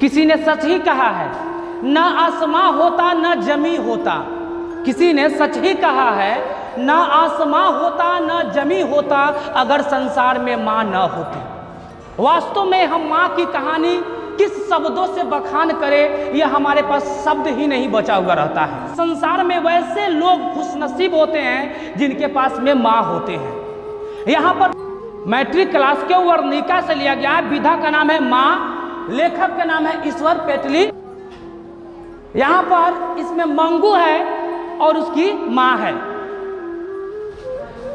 किसी ने सच ही कहा है, न आसमां होता न जमी होता। किसी ने सच ही कहा है, न आसमां होता न जमी होता अगर संसार में माँ न होती। वास्तव में हम माँ की कहानी किस शब्दों से बखान करें, यह हमारे पास शब्द ही नहीं बचा हुआ रहता है। संसार में वैसे लोग खुशनसीब होते हैं जिनके पास में माँ होते हैं। यहाँ पर मैट्रिक क्लास के वर्णिका से लिया गया है। विधा का नाम है माँ, लेखक का नाम है ईश्वर पेटली। यहाँ पर इसमें मंगू है और उसकी माँ है।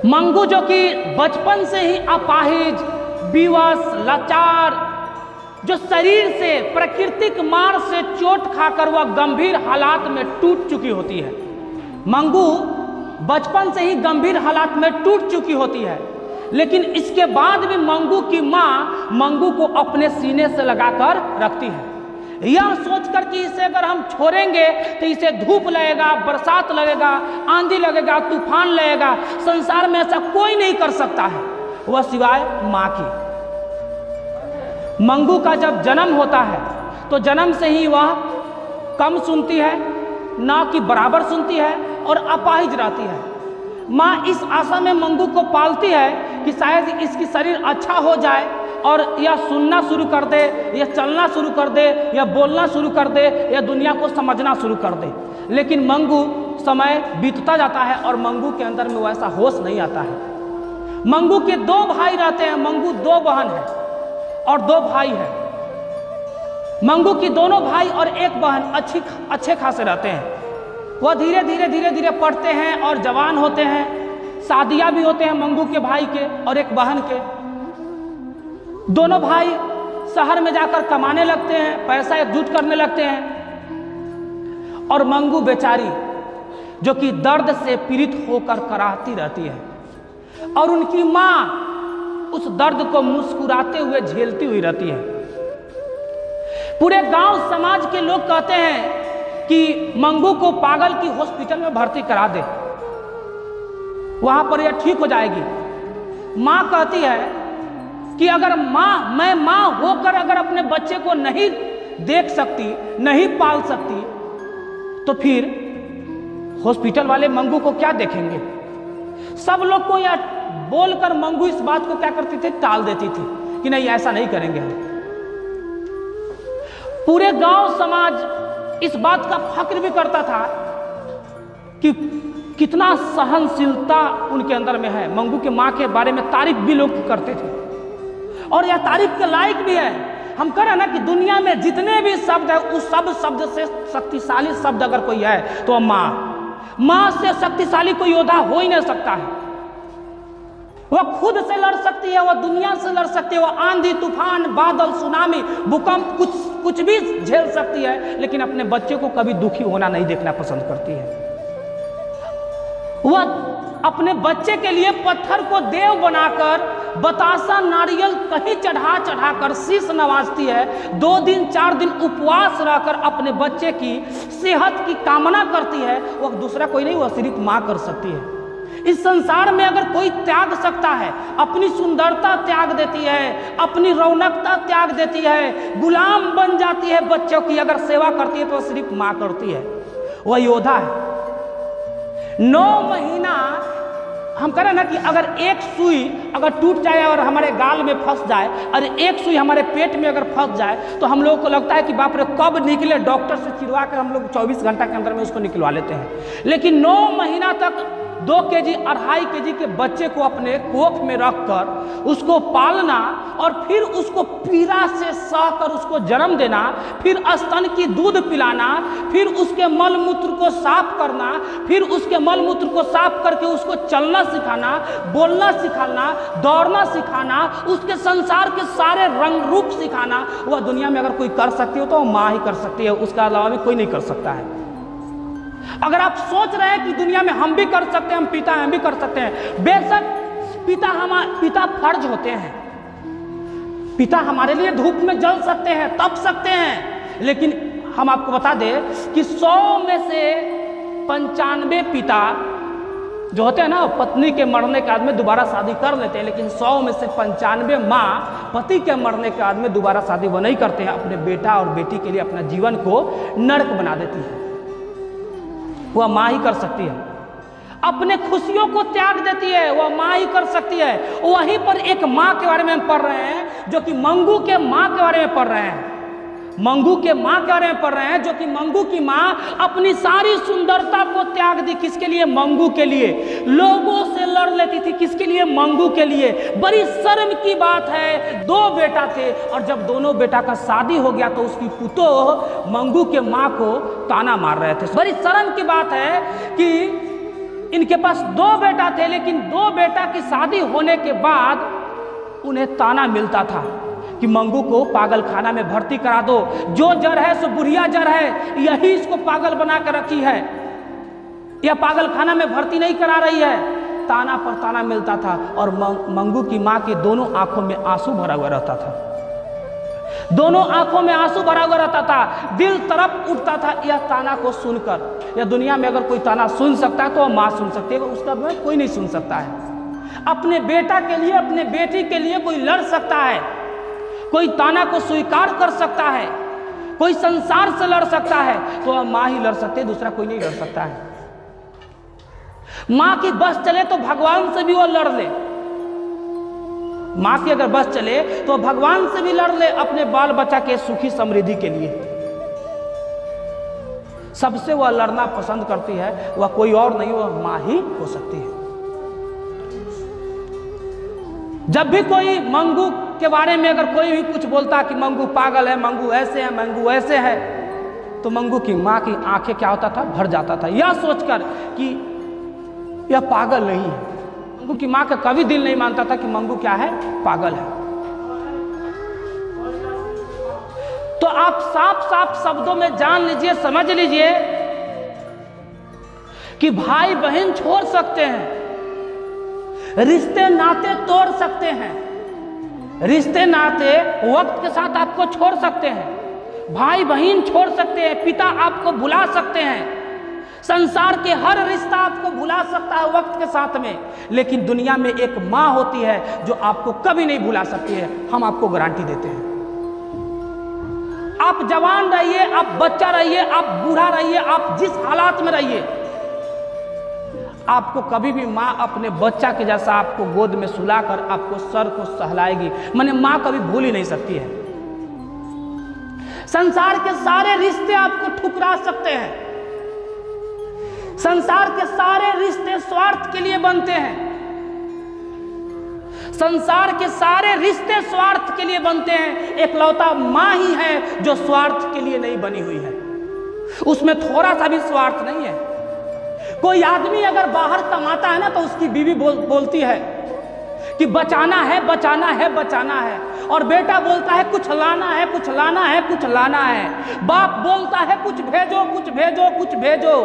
मंगू जो कि बचपन से ही अपाहिज, विवश, लाचार, जो शरीर से प्राकृतिक मार से चोट खाकर वह गंभीर हालात में टूट चुकी होती है। मंगू बचपन से ही गंभीर हालात में टूट चुकी होती है, लेकिन इसके बाद भी मंगू की माँ मंगू को अपने सीने से लगाकर रखती है, यह सोचकर कि इसे अगर हम छोड़ेंगे तो इसे धूप लगेगा, बरसात लगेगा, आंधी लगेगा, तूफान लगेगा, संसार में ऐसा कोई नहीं कर सकता है वह सिवाय माँ की। मंगू का जब जन्म होता है तो जन्म से ही वह कम सुनती है, ना कि बराबर सुनती है और अपाहिज रहती है। माँ इस आशा में मंगू को पालती है कि शायद इसकी शरीर अच्छा हो जाए और यह सुनना शुरू कर दे, यह चलना शुरू कर दे, यह बोलना शुरू कर दे, यह दुनिया को समझना शुरू कर दे। लेकिन मंगू समय बीतता जाता है और मंगू के अंदर में वैसा होश नहीं आता है। मंगू के 2 भाई रहते हैं। मंगू 2 बहन है और 2 भाई है। मंगू की दोनों भाई और एक बहन अच्छे खासे रहते हैं। वह धीरे धीरे पढ़ते हैं और जवान होते हैं। शादियां भी होते हैं मंगू के भाई के और एक बहन के। दोनों भाई शहर में जाकर कमाने लगते हैं, पैसा एकजुट करने लगते हैं और मंगू बेचारी जो कि दर्द से पीड़ित होकर कराहती रहती है और उनकी माँ उस दर्द को मुस्कुराते हुए झेलती हुई रहती है। पूरे गांव समाज के लोग कहते हैं कि मंगू को पागल की हॉस्पिटल में भर्ती करा दे, वहां पर यह ठीक हो जाएगी। मां कहती है कि अगर मैं मां होकर अगर अपने बच्चे को नहीं देख सकती, नहीं पाल सकती, तो फिर हॉस्पिटल वाले मंगू को क्या देखेंगे। सब लोग को यह बोलकर मंगू इस बात को क्या करती थी, टाल देती थी कि नहीं ऐसा नहीं करेंगे हम। पूरे गांव समाज इस बात का फक्र भी करता था कि कितना सहनशीलता उनके अंदर में है। मंगू के मां के बारे में तारीफ भी लोग करते थे और यह तारीफ के लायक भी है। हम कह रहे हैं ना कि दुनिया में जितने भी शब्द है उस सब शब्द से शक्तिशाली शब्द अगर कोई है तो मां से शक्तिशाली कोई योद्धा हो ही नहीं सकता है। वह खुद से लड़ सकती है, वह दुनिया से लड़ सकती है, वह आंधी, तूफान, बादल, सुनामी, भूकंप कुछ भी झेल सकती है, लेकिन अपने बच्चे को कभी दुखी होना नहीं देखना पसंद करती है। वह अपने बच्चे के लिए पत्थर को देव बनाकर, बतासा, नारियल कहीं चढ़ा कर शीश नवाजती है। 2 दिन 4 दिन उपवास रहकर अपने बच्चे की सेहत की कामना करती है। वह दूसरा कोई नहीं, वह सिर्फ मां कर सकती है। इस संसार में अगर कोई त्याग सकता है, अपनी सुंदरता त्याग देती है, अपनी रौनकता त्याग देती है, गुलाम बन जाती है, बच्चों की अगर सेवा करती है तो सिर्फ मां करती है। वह योद्धा है। 9 महीना हम कह रहे हैं ना कि अगर एक सुई अगर टूट जाए और हमारे गाल में फंस जाए, और एक सुई हमारे पेट में अगर फंस जाए तो हम लोगों को लगता है कि बाप रे कब निकले, डॉक्टर से चिरवा कर हम लोग 24 घंटा के अंदर में उसको निकलवा लेते हैं। लेकिन 9 महीना तक 2 केजी 2.5 केजी के बच्चे को अपने कोख में रखकर उसको पालना और फिर उसको पीड़ा से सहकर उसको जन्म देना, फिर स्तन की दूध पिलाना, फिर उसके मल मूत्र को साफ करना, फिर उसके मल मूत्र को साफ करके उसको चलना सिखाना, बोलना सिखाना, दौड़ना सिखाना, उसके संसार के सारे रंग रूप सिखाना, वह दुनिया में अगर कोई कर सकती हो तो वो माँ ही कर सकती है, उसका अलावा भी कोई नहीं कर सकता है। अगर आप सोच रहे हैं कि दुनिया में हम भी कर सकते हैं, हम पिता हम भी कर सकते हैं, बेशक पिता फर्ज होते हैं। पिता हमारे लिए धूप में जल सकते हैं, तप सकते हैं, लेकिन हम आपको बता दें कि 100 में से 95 पिता जो होते हैं ना, पत्नी के मरने के बाद में दोबारा शादी कर लेते हैं, लेकिन 100 में से 95 माँ पति के मरने के बाद में दोबारा शादी वो नहीं करते हैं। अपने बेटा और बेटी के लिए अपना जीवन को नरक बना देती है। वह माँ ही कर सकती है। अपने खुशियों को त्याग देती है, वह माँ ही कर सकती है। वहीं पर एक माँ के बारे में हम पढ़ रहे हैं, जो कि मंगू के माँ के बारे में पढ़ रहे हैं। मंगू के माँ के बारे में पढ़ रहे हैं, जो कि मंगू की माँ अपनी सारी सुंदरता को त्याग दी। किसके लिए? मंगू के लिए। लोगों से लड़ लेती थी, किसके लिए? मंगू के लिए। बड़ी शर्म की बात है, 2 बेटा थे और जब दोनों बेटा का शादी हो गया तो उसकी पुतोह मंगू के माँ को ताना मार रहे थे। बड़ी शर्म की बात है कि इनके पास 2 बेटा थे, लेकिन 2 बेटा की शादी होने के बाद उन्हें ताना मिलता था कि मंगू को पागल खाना में भर्ती करा दो। जो जड़ है सो बुढ़िया जड़ है, यही इसको पागल बना कर रखी है, यह पागल खाना में भर्ती नहीं करा रही है। ताना पर ताना मिलता था और मंगू की माँ की दोनों आंखों में आंसू भरा हुआ रहता था। दोनों आंखों में आंसू भरा हुआ रहता था, दिल तड़प उठता था यह ताना को सुनकर। यह दुनिया में अगर कोई ताना सुन सकता है तो वह माँ सुन सकती है, उसका कोई नहीं सुन सकता है। अपने बेटा के लिए, अपने बेटी के लिए कोई लड़ सकता है, कोई ताना को स्वीकार कर सकता है, कोई संसार से लड़ सकता है, तो वह माँ ही लड़ सकती है, दूसरा कोई नहीं लड़ सकता है। माँ की बस चले तो भगवान से भी वो लड़ ले। माँ की अगर बस चले तो भगवान से भी लड़ ले अपने बाल बच्चा के सुखी समृद्धि के लिए। सबसे वह लड़ना पसंद करती है, वह कोई और नहीं, वह माँ ही हो सकती है। जब भी कोई मंगू के बारे में अगर कोई भी कुछ बोलता कि मंगू पागल है, मंगू ऐसे है, मंगू ऐसे है, तो मंगू की माँ की आंखें क्या होता था? भर जाता था, यह सोचकर कि यह पागल नहीं है। मंगू की माँ का कभी दिल नहीं मानता था कि मंगू क्या है? पागल है। तो आप साफ साफ शब्दों में जान लीजिए, समझ लीजिए कि भाई बहन छोड़ सकते हैं, रिश्ते नाते तोड़ सकते हैं, रिश्ते नाते वक्त के साथ आपको छोड़ सकते हैं, भाई बहन छोड़ सकते हैं, पिता आपको भुला सकते हैं, संसार के हर रिश्ता आपको भुला सकता है वक्त के साथ में, लेकिन दुनिया में एक माँ होती है जो आपको कभी नहीं भुला सकती है। हम आपको गारंटी देते हैं। आप जवान रहिए, आप बच्चा रहिए, आप बूढ़ा रहिए, आप जिस हालात में रहिए, आपको कभी भी माँ अपने बच्चा के जैसा आपको गोद में सुलाकर आपको सर को सहलाएगी। माने माँ कभी भूल ही नहीं सकती है। संसार के सारे रिश्ते आपको ठुकरा सकते हैं, संसार के सारे रिश्ते स्वार्थ के लिए बनते हैं, संसार के सारे रिश्ते स्वार्थ के लिए बनते हैं। एकलौता माँ ही है जो स्वार्थ के लिए नहीं बनी हुई है, उसमें थोड़ा सा भी स्वार्थ नहीं है। कोई आदमी अगर बाहर कमाता है ना तो उसकी बीवी बोलती है कि बचाना है, बचाना है, बचाना है, और बेटा बोलता है कुछ लाना है, कुछ लाना है, कुछ लाना है। बाप बोलता है कुछ भेजो, कुछ भेजो, कुछ भेजो,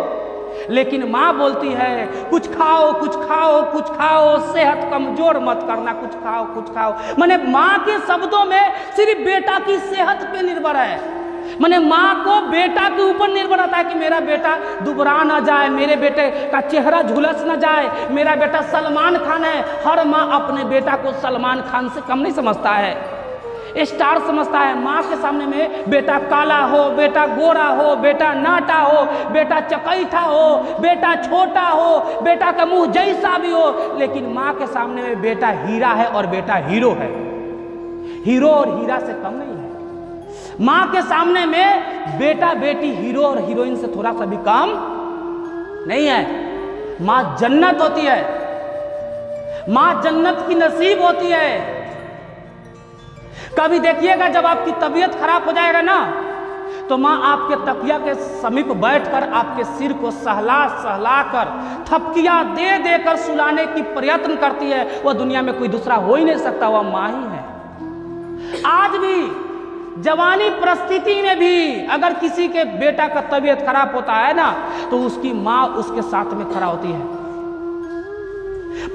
लेकिन माँ बोलती है कुछ खाओ, कुछ खाओ, कुछ खाओ, सेहत कमजोर मत करना, कुछ खाओ, कुछ खाओ। माने माँ के शब्दों में सिर्फ बेटा की सेहत पे निर्भर है। माने माँ को बेटा के ऊपर निर्भर रहता है कि मेरा बेटा दुबरा ना जाए, मेरे बेटे का चेहरा झुलस ना जाए, मेरा बेटा सलमान खान है। हर माँ अपने बेटा को सलमान खान से कम नहीं समझता है, स्टार समझता है। माँ के सामने में बेटा काला हो, बेटा गोरा हो, बेटा नाटा हो, बेटा चकैठा हो, बेटा छोटा हो, बेटा का मुंह जैसा भी हो, लेकिन माँ के सामने में बेटा हीरा है और बेटा हीरो है। हीरो और हीरा से कम नहीं है। माँ के सामने में बेटा बेटी हीरो और हीरोइन से थोड़ा सा भी कम नहीं है। माँ जन्नत होती है, माँ जन्नत की नसीब होती है। कभी देखिएगा जब आपकी तबीयत खराब हो जाएगा ना, तो माँ आपके तकिया के समीप बैठकर आपके सिर को सहला सहला कर थपकियां दे देकर सुलाने की प्रयत्न करती है। वह दुनिया में कोई दूसरा हो ही नहीं सकता, वह माँ ही है। आज भी जवानी परिस्थिति में भी अगर किसी के बेटा का तबीयत खराब होता है ना, तो उसकी माँ उसके साथ में खड़ा होती है।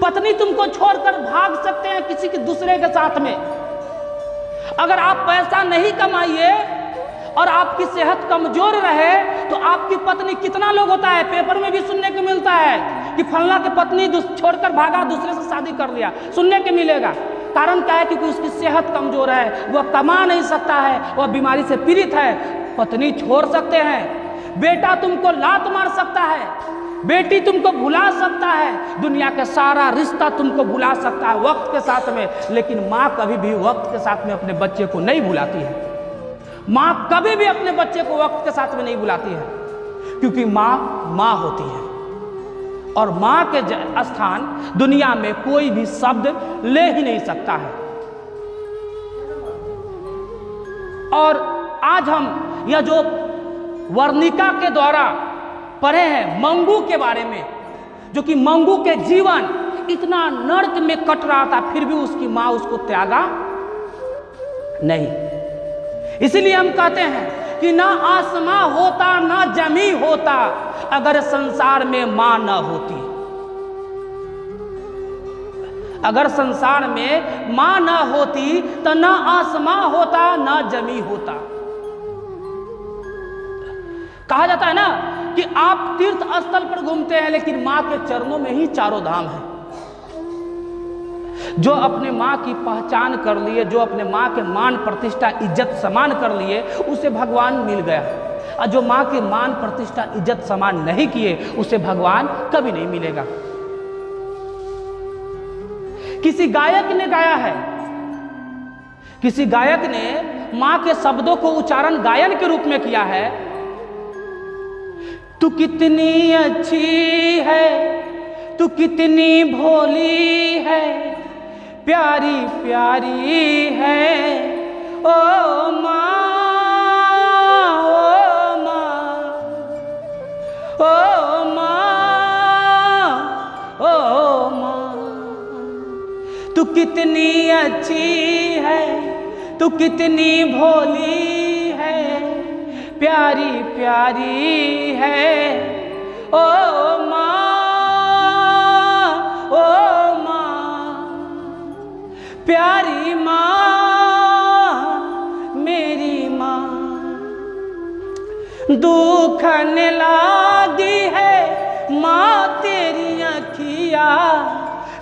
पत्नी तुमको छोड़कर भाग सकते हैं किसी के दूसरे के साथ में, अगर आप पैसा नहीं कमाइए और आपकी सेहत कमजोर रहे तो आपकी पत्नी, कितना लोग होता है पेपर में भी सुनने को मिलता है, कि फलना की पत्नी छोड़कर भागा, दूसरे से शादी कर लिया, सुनने के मिलेगा। कारण क्या है? क्योंकि उसकी सेहत कमजोर है, वह कमा नहीं सकता है, वह बीमारी से पीड़ित है। पत्नी छोड़ सकते हैं, बेटा तुमको लात मार सकता है, बेटी तुमको भुला सकता है, दुनिया का सारा रिश्ता तुमको भुला सकता है वक्त के साथ में, लेकिन माँ कभी भी वक्त के साथ में अपने बच्चे को नहीं भुलाती है। माँ कभी भी अपने बच्चे को वक्त के साथ में नहीं भुलाती है, क्योंकि माँ माँ होती है और माँ के स्थान दुनिया में कोई भी शब्द ले ही नहीं सकता है। और आज हम यह जो वर्णिका के द्वारा पढ़े हैं मंगू के बारे में, जो कि मंगू के जीवन इतना नर्क में कट रहा था, फिर भी उसकी माँ उसको त्यागा नहीं। इसीलिए हम कहते हैं कि ना आसमां होता ना जमी होता अगर संसार में मां न होती। अगर संसार में मां न होती तो ना आसमां होता ना जमी होता। कहा जाता है ना कि आप तीर्थ स्थल पर घूमते हैं, लेकिन मां के चरणों में ही चारों धाम है। जो अपने माँ की पहचान कर लिए, जो अपने माँ के मान प्रतिष्ठा इज्जत सम्मान कर लिए, उसे भगवान मिल गया। और जो माँ के मान प्रतिष्ठा इज्जत सम्मान नहीं किए, उसे भगवान कभी नहीं मिलेगा। किसी गायक ने गाया है, किसी गायक ने माँ के शब्दों को उच्चारण गायन के रूप में किया है। तू कितनी अच्छी है, तू कितनी भोली है, प्यारी प्यारी है ओ माँ, ओ माँ, ओ माँ, ओ माँ। तू कितनी अच्छी है, तू कितनी भोली है, प्यारी प्यारी है ओ माँ, ओ माँ, प्यारी माँ, मेरी माँ। दुखन लागी है माँ तेरी अखिया,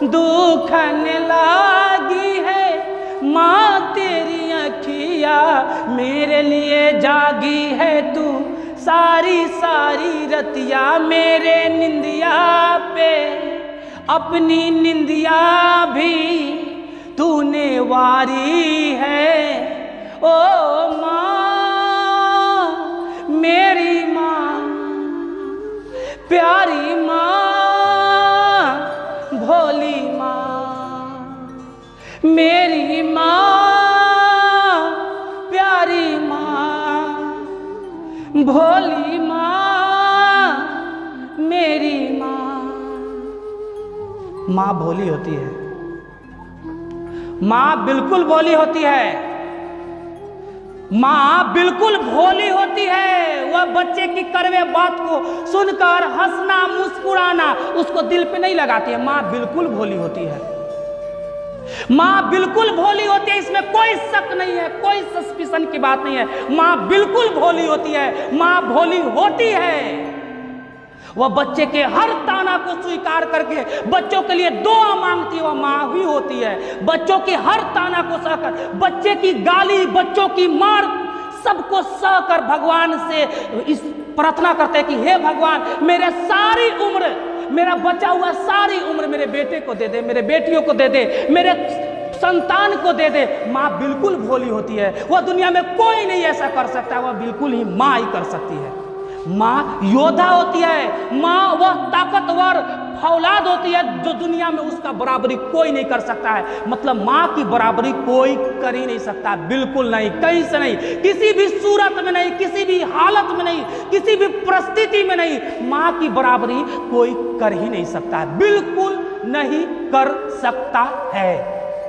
दुखन लागी है माँ तेरी अखिया, मेरे लिए जागी है तू सारी सारी रतिया, मेरे निंदिया पे अपनी निंदिया भी तूने वारी है ओ माँ, मेरी माँ, प्यारी माँ, भोली माँ, मेरी माँ, प्यारी माँ, भोली माँ, मेरी माँ। माँ भोली होती है, माँ बिल्कुल भोली होती है, माँ बिल्कुल भोली होती है। वह बच्चे की कड़वे बात को सुनकर हंसना मुस्कुराना उसको दिल पे नहीं लगाती है। माँ बिल्कुल भोली होती है, माँ बिल्कुल भोली होती है, इसमें कोई शक नहीं है, कोई सस्पिशन की बात नहीं है। माँ बिल्कुल भोली होती है, माँ भोली होती है। वह बच्चे के हर ताना को स्वीकार करके बच्चों के लिए दुआ मांगती है, वह माँ ही होती है। बच्चों की हर ताना को सहकर, बच्चे की गाली, बच्चों की मार, सबको सहकर भगवान से इस प्रार्थना करते हैं कि हे भगवान, मेरे सारी उम्र, मेरा बचा हुआ सारी उम्र मेरे बेटे को दे दे, मेरे बेटियों को दे दे, मेरे संतान को दे दे। माँ बिल्कुल भोली होती है, वह दुनिया में कोई नहीं ऐसा कर सकता, वह बिल्कुल ही माँ ही कर सकती है। माँ योद्धा होती है, माँ वह ताकतवर औलाद होती है जो दुनिया में उसका बराबरी कोई नहीं कर सकता है। मतलब माँ की बराबरी कोई कर ही नहीं सकता, बिल्कुल नहीं, कहीं से नहीं, किसी भी सूरत में नहीं, किसी भी हालत में नहीं, किसी भी परिस्थिति में नहीं। माँ की बराबरी कोई कर ही नहीं सकता, बिल्कुल नहीं कर सकता है।